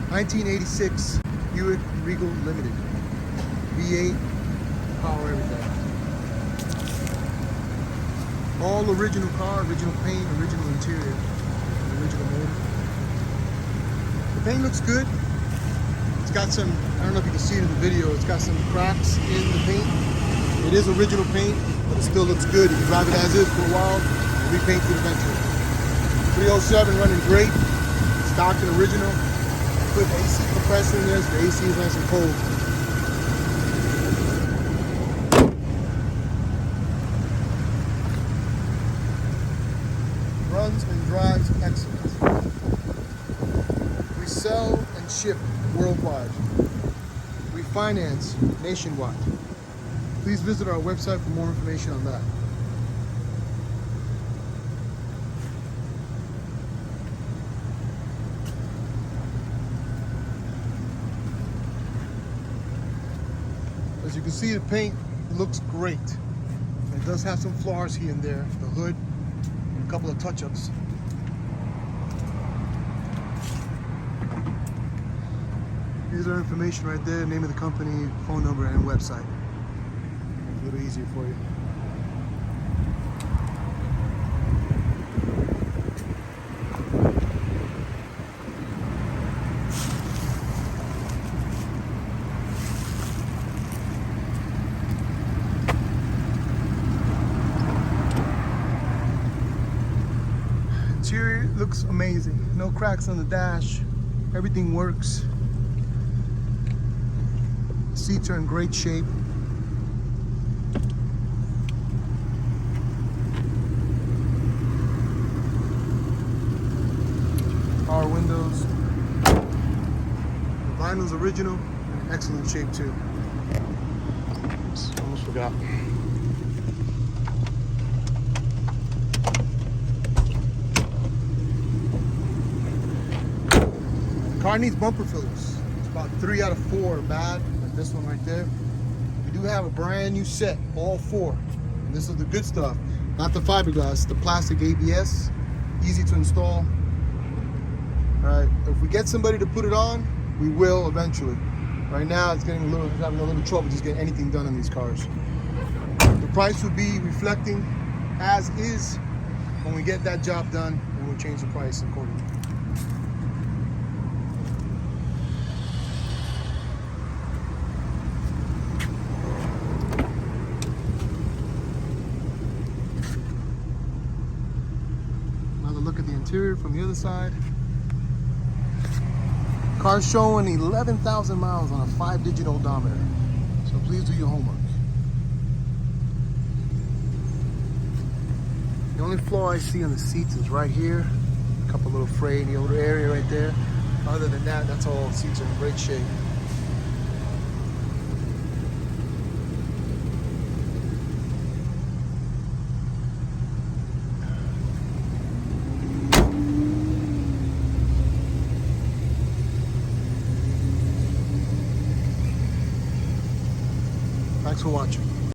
1986 Buick Regal Limited V8, power everything. All original car, original paint, original interior, original motor. The paint looks good. It's got some, I don't know if you can see it in the video, it's got some cracks in the paint. It is original paint, but it still looks good. You can drive it as is for a while, and repaint it eventually. 307 running great, stock and original. Put AC compressor in there so the AC is nice and cold. Runs and drives excellent. We sell and ship worldwide. We finance nationwide. Please visit our website for more information on that. As you can see, the paint looks great. It does have some flaws here and there, the hood, and a couple of touch-ups. Here's our information right there, name of the company, phone number, and website. A little easier for you. Interior looks amazing. No cracks on the dash. Everything works. Seats are in great shape. Power windows. The vinyl's original and in excellent shape too. Oops, almost forgot. Car needs bumper fillers. It's about 3 out of 4 are bad, like this one right there. We do have a brand new set, all 4. And this is the good stuff, not the fiberglass, the plastic ABS, easy to install. All right, if we get somebody to put it on, we will eventually. Right now, it's having a little trouble just getting anything done on these cars. The price will be reflecting as is. When we get that job done, and we'll change the price accordingly. Look at the interior from the other side. Car's showing 11,000 miles on a 5-digit odometer. So please do your homework. The only flaw I see on the seats is right here. A couple little fray in the older area right there. Other than that, that's all. Seats are in great shape. Thanks for watching.